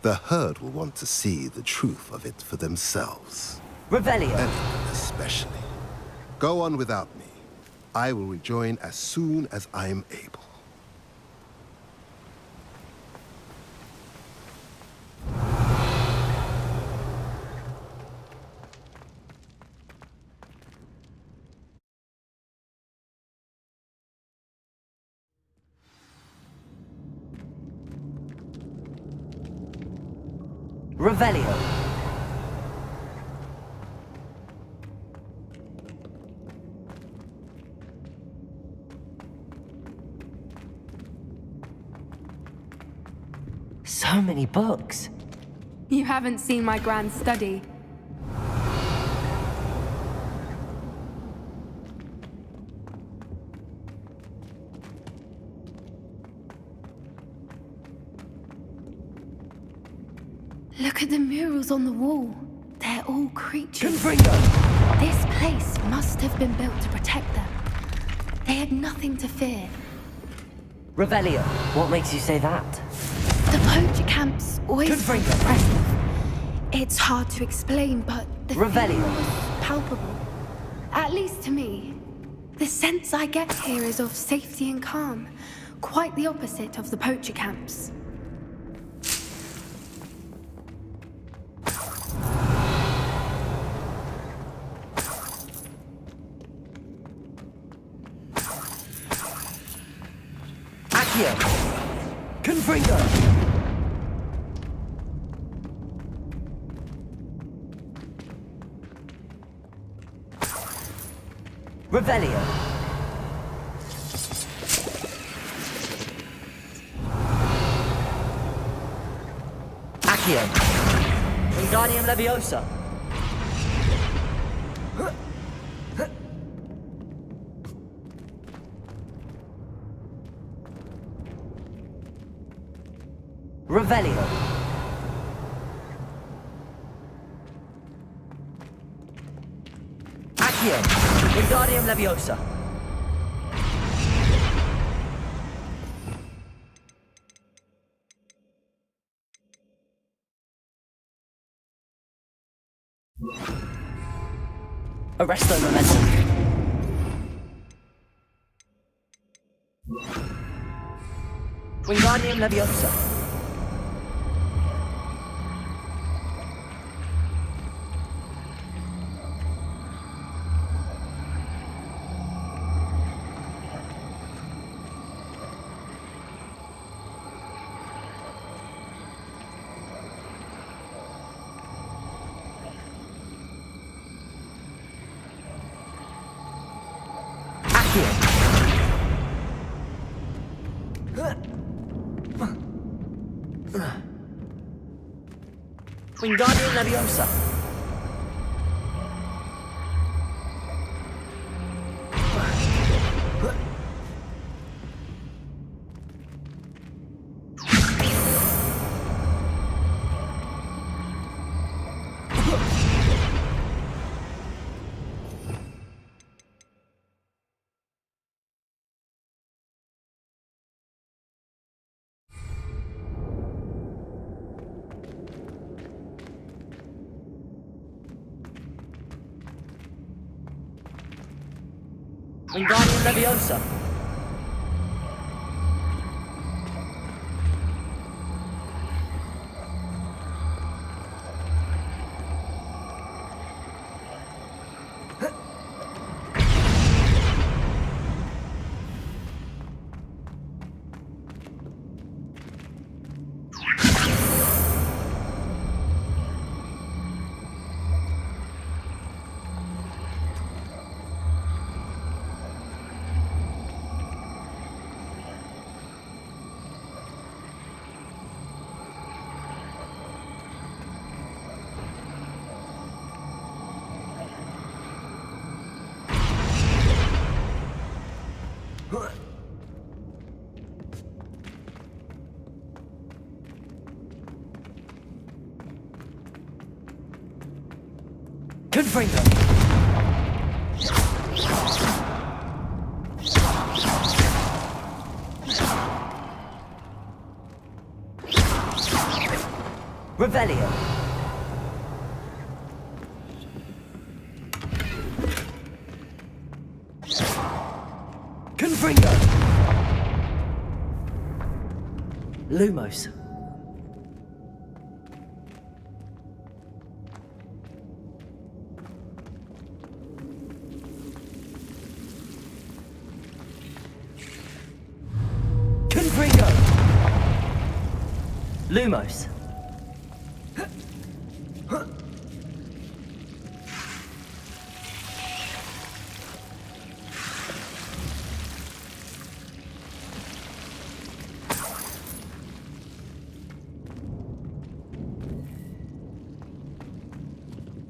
the herd will want to see the truth of it for themselves. Revelio! Anyone especially. Go on without me. I will rejoin as soon as I'm able. Revelio! So many books. You haven't seen my grand study. Look at the murals on the wall. They're all creatures. Confringo! This place must have been built to protect them. They had nothing to fear. Revelio, what makes you say that? The poacher camp's always Confringo! impressive. It's hard to explain, but the Revelio. feeling was palpable. At least to me. The sense I get here is of safety and calm, quite the opposite of the poacher camps. Accio! Confringo! Revelio! Accio! Wingardium Leviosa! Revelio! Accio! Wingardium Leviosa! Arresto Momentum! Wingardium Leviosa! Wingardium Leviosa! Wingardium Leviosa! Confringo! Revelio! Confringo! Lumos! Confringo! Lumos!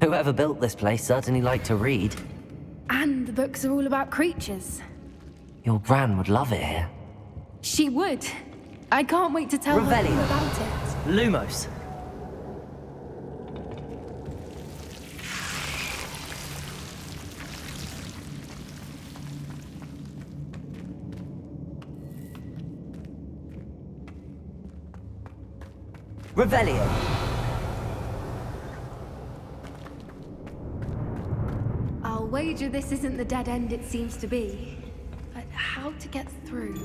Whoever built this place certainly liked to read. And the books are all about creatures. Your gran would love it here. She would. I can't wait to tell her all Revelio. about it. Lumos. Revelio. I'll wager this isn't the dead end it seems to be. But how to get through?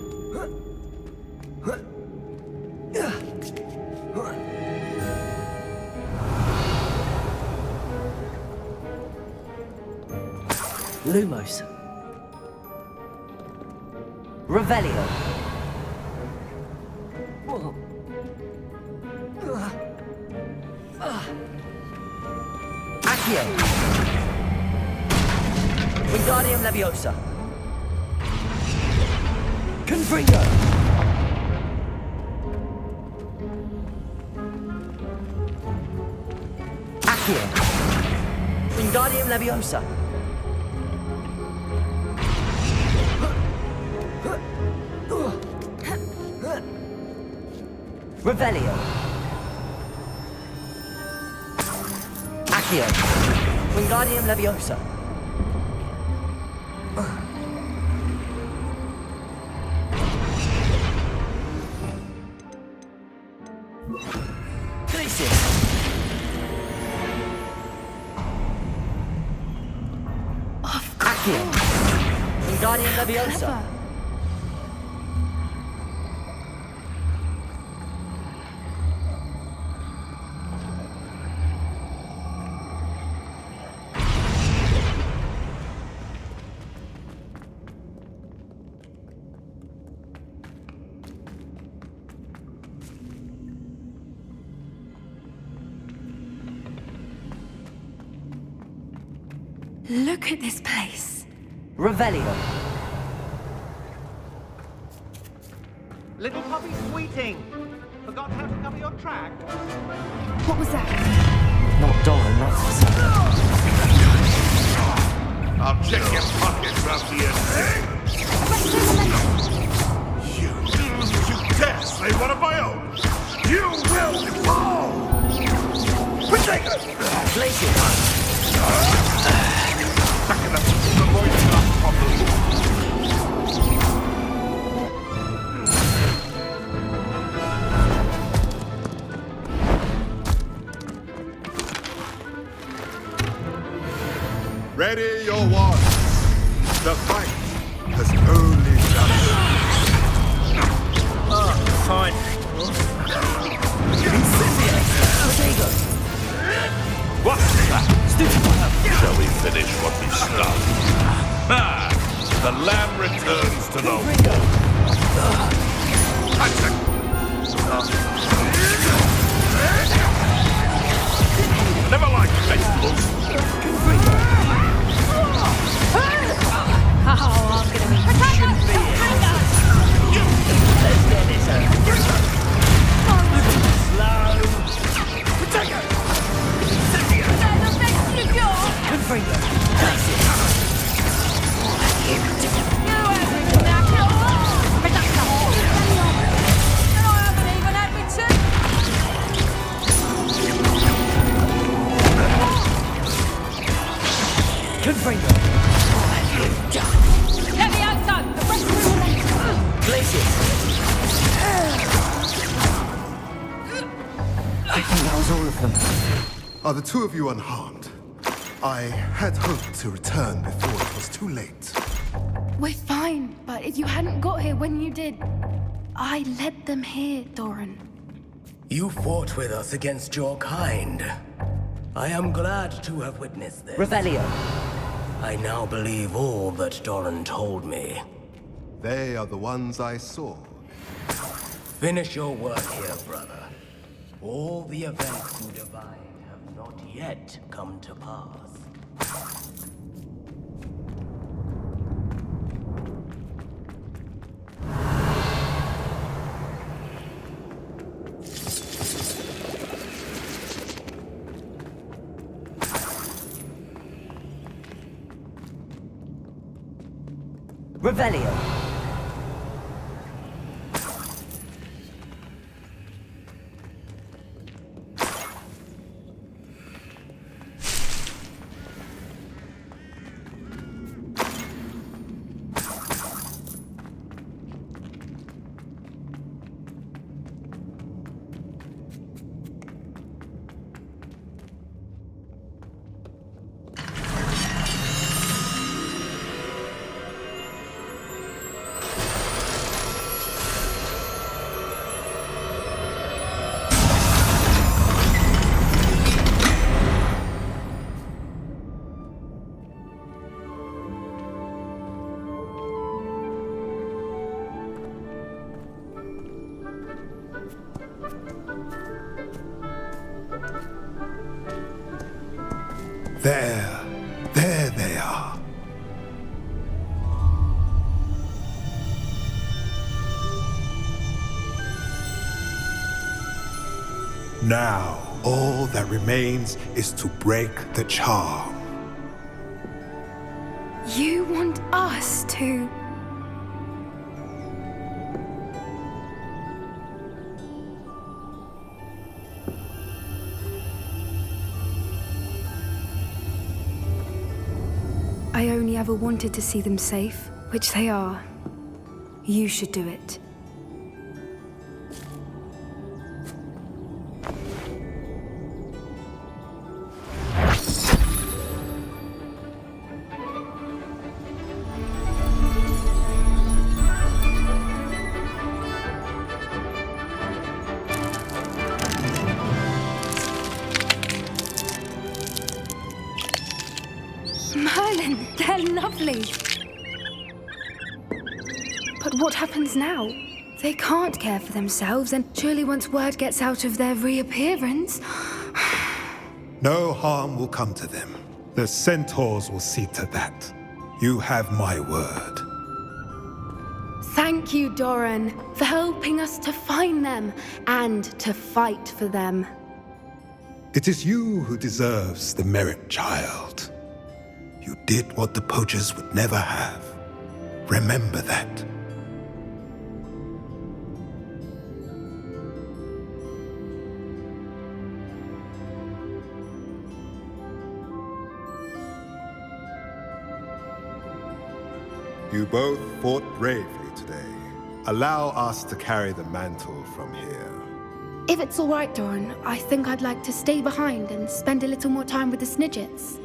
Lumos. Revelio. Accio. Wingardium Leviosa. Confringo. Accio. Wingardium Leviosa. Revelio. Accio. Wingardium Leviosa. Glacius. Accio. Wingardium Leviosa. Look at this place. Revelio. Little puppy sweeting! Forgot how to cover your track? What was that? Not Doran, that's for certain. I'll check your pockets after you're dead. You dare slay one of my own! You will fall! Protego! Glacius. Back in the voice not properly. Ready your wands. The fight has only just. Fine. What's that? Shall we finish what we started? Ah! The lamb returns to the wolf. Never liked vegetables. Oh, I'm gonna be shouldn't be here. Let's get this over. Slow. Potato. Confringo. Confringo. Let me outside. Glacius. I think that was all of them. Are the two of you unharmed? I had hoped to return before it was too late. We're fine, but if you hadn't got here when you did, I led them here, Doran. You fought with us against your kind. I am glad to have witnessed this. Revelio. I now believe all that Doran told me. They are the ones I saw. Finish your work here, brother. All the events you divide have not yet come to pass. Revelio. There they are. Now, all that remains is to break the charm. You want us to... I only ever wanted to see them safe, which they are. You should do it. Merlin, they're lovely. But what happens now? They can't care for themselves, and surely once word gets out of their reappearance... No harm will come to them. The centaurs will see to that. You have my word. Thank you, Doran, for helping us to find them and to fight for them. It is you who deserves the merit, child. You did what the poachers would never have. Remember that. You both fought bravely today. Allow us to carry the mantle from here. If it's all right, Doran, I think I'd like to stay behind and spend a little more time with the Snidgets.